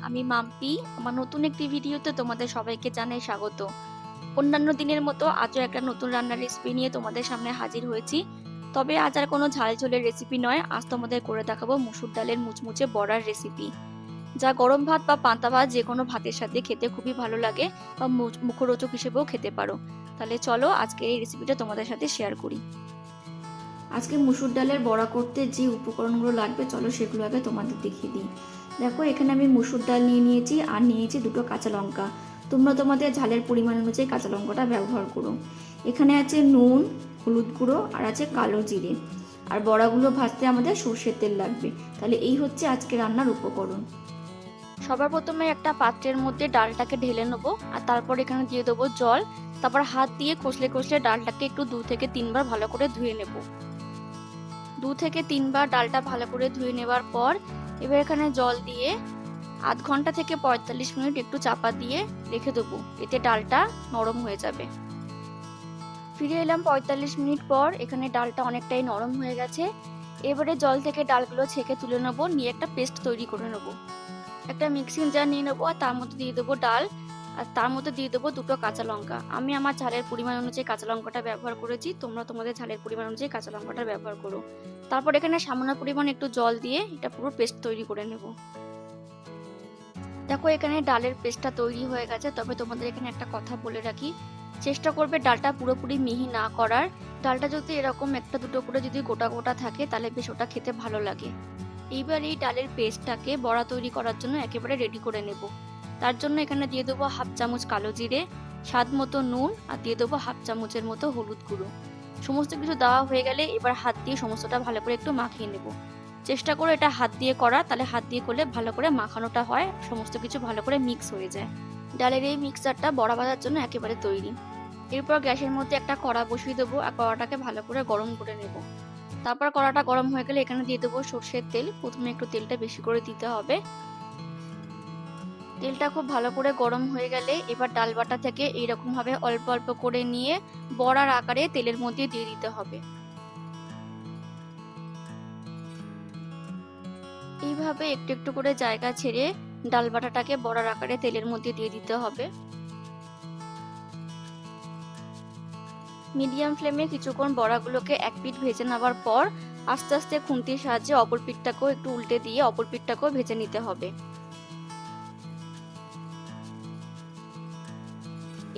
আমি মাম্পি। আমার নতুন একটি ভিডিওতে তোমাদের সবাইকে জানাই স্বাগত। অন্যান্য দিনের মতো আজও একটা নতুন রান্নার রেসিপি নিয়ে তোমাদের সামনে হাজির হয়েছি। তবে আজ আর কোনো ঝাল ঝোলের রেসিপি নয়, আজ তোমাদের করে দেখাবো মসুর ডালের মুচমুচে বড়ার রেসিপি, যা গরম ভাত বা পান্তা ভাত যে কোনো ভাতের সাথে খেতে খুবই ভালো লাগে বা মুখরোচক হিসেবেও খেতে পারো। তাহলে চলো আজকে এই রেসিপিটা তোমাদের সাথে শেয়ার করি। আজকে মসুর ডালের বড়া করতে যে উপকরণগুলো লাগবে চলো সেগুলো আগে তোমাদের দেখিয়ে দিই। দেখো, এখানে আমি মসুর ডাল নিয়ে নিয়েছি আর নিয়েছি দুটো কাঁচা লঙ্কা। তোমরা তোমাদের ঝালের পরিমাণ অনুযায়ী কাঁচা লঙ্কাটা ব্যবহার করো। এখানে আছে নুন, হলুদ গুঁড়ো আর আছে কালো জিরে। আর বড়াগুলো ভাজতে আমাদের সর্ষের তেল লাগবে। তাহলে এই হচ্ছে আজকে রান্নার উপকরণ। সবার প্রথমে একটা পাত্রের মধ্যে ডালটাকে ঢেলে নেবো আর তারপর এখানে দিয়ে দেবো জল। তারপর হাত দিয়ে কষলে কষলে ডালটাকে একটু 2 থেকে 3 বার ভালো করে ধুয়ে নেব। 2 থেকে 3 বার ডালটা ভালো করে ধুয়ে নেবার পর এবার এখানে জল দিয়ে আধ ঘন্টা থেকে 45 মিনিট একটু চাপা দিয়ে রেখে দেবো, এতে ডালটা নরম হয়ে যাবে। ফিরে এলাম 45 মিনিট পর। এখানে ডালটা অনেকটাই নরম হয়ে গেছে। এবারে জল থেকে ডালগুলো ছেঁকে তুলে নেবো, নিয়ে একটা পেস্ট তৈরি করে নেবো। একটা মিক্সিং জার নিয়ে নেবো আর তার মধ্যে দিয়ে দেবো ডাল আর তার মধ্যে দিয়ে দেবো দুটো কাঁচা লঙ্কা। আমি আমার ঝালের পরিমাণ অনুযায়ী কাঁচা লঙ্কাটা ব্যবহার করেছি, তোমরা তোমাদের ঝালের পরিমাণ অনুযায়ী কাঁচা লঙ্কাটা ব্যবহার করো। তারপর এখানে সামান্য পরিমাণ একটু জল দিয়ে এটা পুরো পেস্ট তৈরি করে নেব। দেখো, এখানে ডালের পেস্টটা তৈরি হয়ে গেছে। তবে তোমাদের এখানে একটা কথা বলে রাখি, চেষ্টা করবে ডালটা পুরোপুরি মিহি না করার। ডালটা যদি এরকম একটা দুটো করে যদি গোটা গোটা থাকে তাহলে বেশ ওটা খেতে ভালো লাগে। এইবার এই ডালের পেস্টটাকে বড়া তৈরি করার জন্য একেবারে রেডি করে নেব। তার জন্য এখানে দিয়ে দেবো 1/2 চামচ কালো জিরে, স্বাদ মতো নুন আর দিয়ে দেবো 1/2 চামচের মতো হলুদ গুঁড়ো। সমস্ত কিছু দেওয়া হয়ে গেলে এবার হাত দিয়ে সমস্তটা ভালো করে একটু মাখিয়ে নেব। চেষ্টা করো এটা হাত দিয়ে করা, তাহলে হাত দিয়ে করলে ভালো করে মাখানোটা হয়, সমস্ত কিছু ভালো করে মিক্স হয়ে যায়। ডালের এই মিক্সচারটা বড়া ভাজার জন্য একেবারে তৈরি। এরপর গ্যাসের মধ্যে একটা কড়া বসিয়ে দেবো আর কড়াটাকে ভালো করে গরম করে নেব। তারপর কড়াটা গরম হয়ে গেলে এখানে দিয়ে দেবো সর্ষের তেল। প্রথমে একটু তেলটা বেশি করে দিতে হবে। তেলটা খুব ভালো করে গরম হয়ে গেলে এবার ডাল বাটা থেকে এইরকম ভাবে অল্প অল্প করে নিয়ে বড়ার আকারে তেলের মধ্যে দিয়ে দিতে হবে। এইভাবে একটু একটু করে জায়গা ছেড়ে ডাল বাটাটাকে বড়ার আকারে তেলের মধ্যে দিয়ে দিতে হবে। মিডিয়াম ফ্লেমে কিছুক্ষণ বড়াগুলোকে এক পিঠ ভেজে নেওয়ার পর আস্তে আস্তে খুন্তির সাহায্যে অপর পিঠটাকেও একটু উল্টে দিয়ে অপর পিঠটাকেও ভেজে নিতে হবে।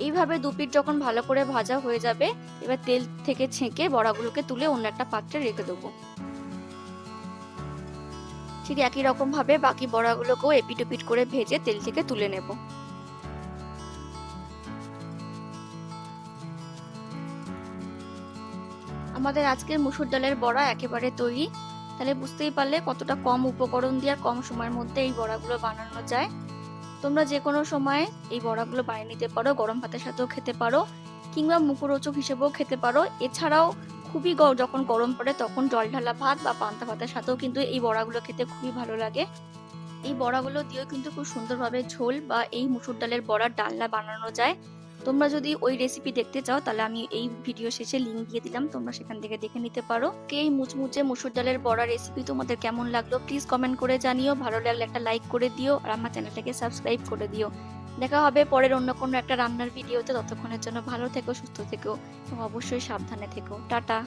এইভাবে দুপিঠ যখন ভালো করে ভাজা হয়ে যাবে এবার তেল থেকে ছেঁকে বড়াগুলোকে তুলে অন্য একটা পাত্রে রেখে দেবো। ঠিক একই রকম ভাবে বাকি বড়াগুলোকেও এপিট ওপিট করে ভেজে তেল থেকে তুলে নেব। আমাদের আজকের মসুর ডালের বড়া একেবারে তৈরি। তাহলে বুঝতেই পারলে কতটা কম উপকরণ দিয়ে আর কম সময়ের মধ্যে এই বড়াগুলো বানানো যায়। তোমরা যে কোনো সময় এই বড়াগুলো বানিয়ে নিতে পারো, গরম ভাতের সাথেও খেতে পারো কিংবা মুখরোচক হিসেবেও খেতে পারো। এছাড়াও খুবই যখন গরম পড়ে তখন জল ঢালা ভাত বা পান্তা ভাতের সাথেও কিন্তু এই বড়াগুলো খেতে খুবই ভালো লাগে। এই বড়াগুলো দিয়েও কিন্তু খুব সুন্দরভাবে ঝোল বা এই মসুর ডালের বড়ার ডালনা বানানো যায়। তোমরা যদি ওই রেসিপি দেখতে চাও তাহলে আমি এই ভিডিও শেষে লিংক দিয়ে দিলাম, তোমরা সেখান থেকে দেখে নিতে পারো। এই মুচমুচে মসুর ডালের বড়া রেসিপি তোমাদের কেমন লাগলো প্লিজ কমেন্ট করে জানিও। ভালো লাগলে একটা লাইক করে দিও আর আমার চ্যানেলটাকে সাবস্ক্রাইব করে দিও। দেখা হবে পরের অন্য কোনো একটা রান্নার ভিডিওতে। ততক্ষণের জন্য ভালো থেকো, সুস্থ থেকো এবং অবশ্যই সাবধানে থেকো। টাটা।